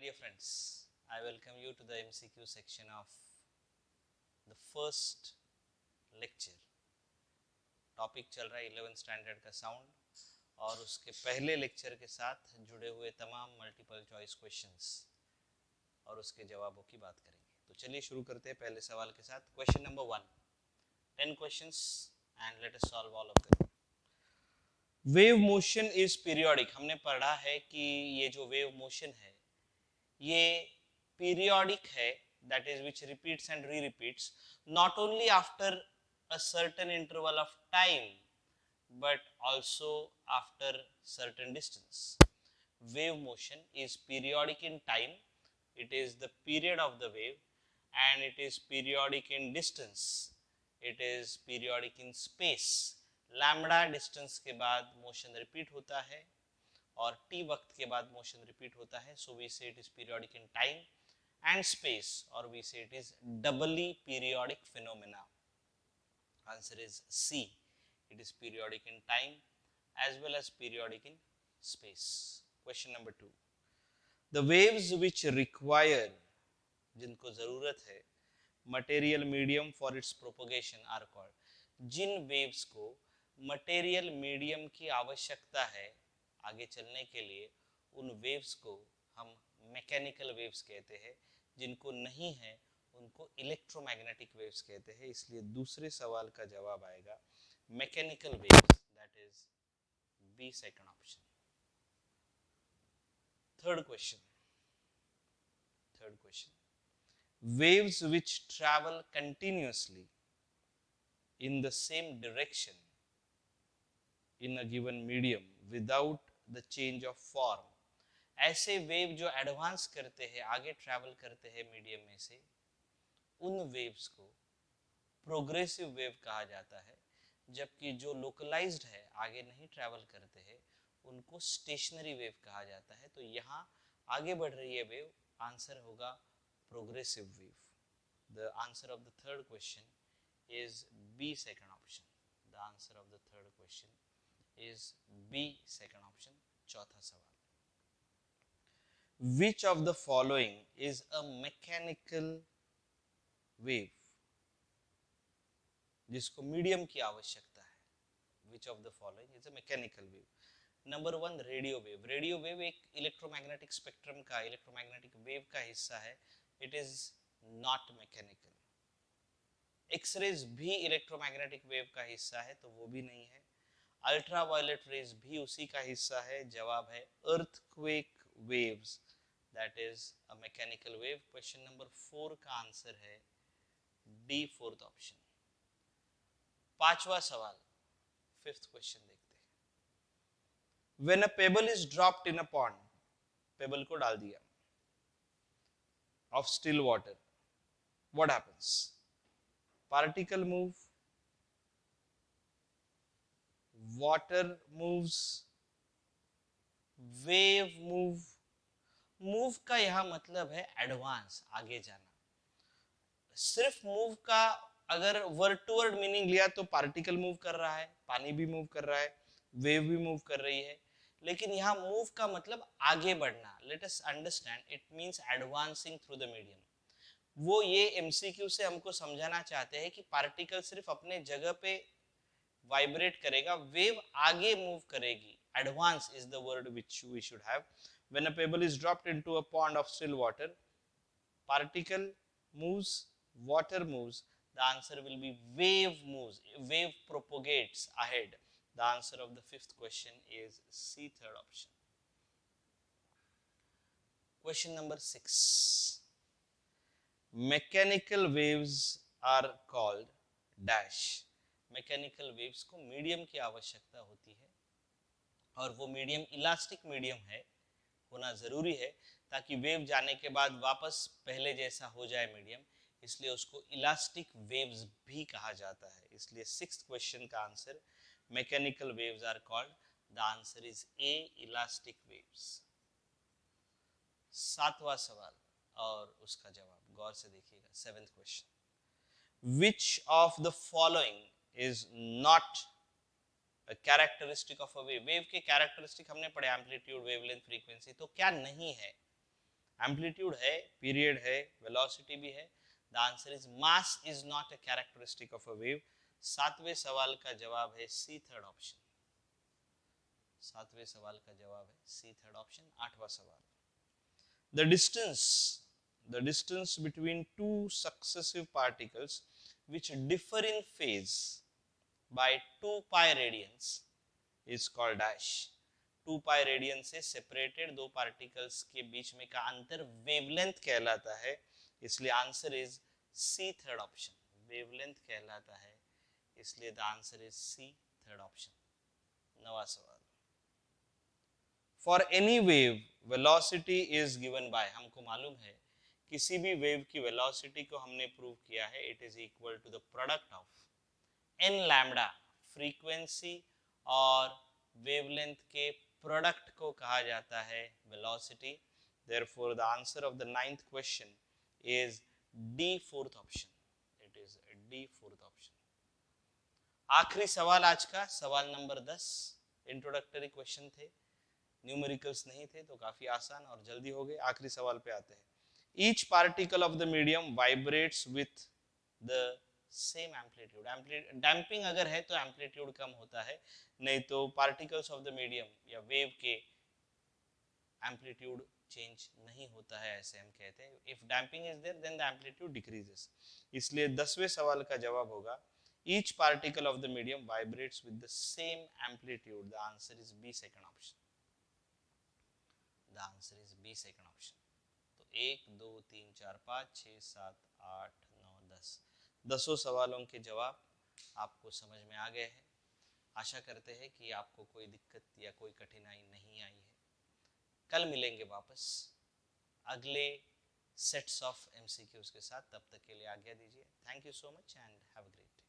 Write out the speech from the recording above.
dear friends, I welcome you to the MCQ section of the first lecture. Topic चल रहा है 11th standard का sound और उसके पहले लेक्चर के साथ जुड़े हुए तमाम मल्टीपल चॉइस क्वेश्चंस और उसके जवाबों की बात करेंगे. तो चलिए शुरू करते हैं पहले सवाल के साथ. Question number 1, 10 questions and let us solve all of them. Wave motion is periodic. हमने पढ़ा है कि ये जो वेव मोशन है ये पीरियोडिक है, that is which repeats and re-repeats not only after a certain interval of time but also after certain distance. Wave motion is periodic in time, it is the period of the wave, and it is periodic in distance, it is periodic in space. Lambda distance के बाद motion repeat होता है और t वक्त के बाद motion repeat होता है. सो वी से it is periodic in time and space, or we say it is doubly periodic phenomena. Answer is C. It is periodic in time as well as periodic in space. Question number 2. The waves which require, जिनको जरूरत है, material medium for its propagation are called. Jin waves को material medium की आवश्यकता है आगे चलने के लिए, उन waves को हम मैकेनिकल वेव्स कहते हैं. जिनको नहीं है उनको इलेक्ट्रोमैग्नेटिक वेव्स कहते हैं. इसलिए दूसरे सवाल का जवाब आएगा mechanical waves, that is B, second option. Third question. Waves which travel continuously in the same direction in a given medium without the change of form. ऐसे वेव जो एडवांस करते हैं, आगे ट्रैवल करते हैं मीडियम में से, उन वेव्स को प्रोग्रेसिव वेव कहा जाता है. जबकि जो लोकलाइज्ड है, आगे नहीं ट्रैवल करते हैं, उनको स्टेशनरी वेव कहा जाता है. तो यहाँ आगे बढ़ रही है वेव, आंसर होगा progressive wave. The answer of the third question is B, second option. The answer of the third question is B, second option. चौथा सवाल. Which of the following is a mechanical wave? जिसको medium की आवश्यकता है. Which of the following is a mechanical wave? Number 1, radio wave. Radio wave एक electromagnetic spectrum का, electromagnetic wave का हिस्सा है. It is not mechanical. X-rays भी इलेक्ट्रोमैग्नेटिक वेव का हिस्सा है, तो वो भी नहीं है. अल्ट्रावायलेट रेज भी उसी का हिस्सा है. जवाब है earthquake waves, that is a mechanical wave. Question number 4 का आंसर है डी, फोर्थ ऑप्शन. पांचवा सवाल, फिफ्थ क्वेश्चन देखते हैं. When a pebble is dropped in a pond, payable को डाल दिया of still water, what happens? Particle move, water moves, wave move. Move का यहां मतलब है एडवांस, आगे जाना. सिर्फ मूव का अगर वर्ड टू वर्ड मीनिंग लिया तो पार्टिकल मूव कर रहा है, पानी भी मूव कर रहा है, वेव भी मूव कर रही है. लेकिन यहाँ मूव का मतलब आगे बढ़ना. Let us understand, it means advancing through the medium. वो ये एमसीक्यू से हमको समझाना चाहते हैं कि पार्टिकल सिर्फ अपने जगह पे वाइब्रेट करेगा, वेव आगे मूव करेगी. Advance is the word which we should have. When a pebble is dropped into a pond of still water, particle moves, water moves. The answer will be wave moves. Wave propagates ahead. The answer of the fifth question is C, third option. Question number 6. Mechanical waves are called dash. Mechanical waves को medium की आवश्यकता होती है और वो medium elastic medium है, होना जरूरी है ताकि वेव जाने के बाद वापस पहले जैसा हो जाए मीडियम. इसलिए उसको इलास्टिक वेव्स भी कहा जाता है. इसलिए सिक्स्थ क्वेश्चन का answer mechanical waves are called. The answer is A, elastic waves. सातवां सवाल और उसका जवाब गौर से देखिएगा. Seventh question. Which of the following is not characteristic of a wave. Wave के कैरेक्टरिस्टिक हमने पढ़े, एम्पलीट्यूड, वेवलेंथ, फ्रीक्वेंसी. तो क्या नहीं है? एम्पलीट्यूड है, पीरियड है, वेलोसिटी भी है। The answer is mass is not a characteristic of a wave. सातवें सवाल का जवाब है सी, थर्ड ऑप्शन। सातवें सवाल का जवाब है सी, थर्ड ऑप्शन। आठवां सवाल, the distance the distance between two successive particles which differ in phase by 2 pi radians is called dash। 2 pi radian से सेपरेटेड दो पार्टिकल्स के बीच में का अंतर वेवलेंथ कहलाता है, इसलिए answer is C, third option. Wavelength कहलाता है, इसलिए the answer is C, third option. नवा सवाल, for any wave velocity is given by, हमको मालूम है किसी भी वेव की वेलोसिटी को हमने प्रूव किया है, it is equal to the product of n lambda, frequency और वेवलेंथ के प्रोडक्ट को कहा जाता है velocity. Therefore the answer of the 9th question is D, fourth option. It is D, fourth option. आखिरी सवाल आज का, सवाल नंबर 10। इंट्रोडक्टरी क्वेश्चन थे, न्यूमेरिकल्स नहीं थे, तो काफी आसान और जल्दी हो गए। आखिरी सवाल पे आते हैं। Each particle of the medium vibrates with the same amplitude. Damping अगर है तो एम्पलीट्यूड कम होता है, नहीं तो पार्टिकल्स ऑफ द मीडियम या वेव के एम्पलीट्यूड चेंज नहीं होता है, ऐसे हम कहते हैं। If damping is there then the amplitude decreases. इसलिए 10वें सवाल का जवाब होगा each particle of the medium vibrates with the same amplitude. The answer is B, second option. The answer is B, second option. तो 1 2 3 4 5 6 7 8 9 10, 10 सवालों के जवाब आपको समझ में आ गए हैं। आशा करते हैं कि आपको कोई दिक्कत या कोई कठिनाई नहीं आई है। कल मिलेंगे वापस अगले सेट्स ऑफ एमसीक्यूज के साथ, तब तक के लिए आज्ञा दीजिए। Thank you so much and have a great day.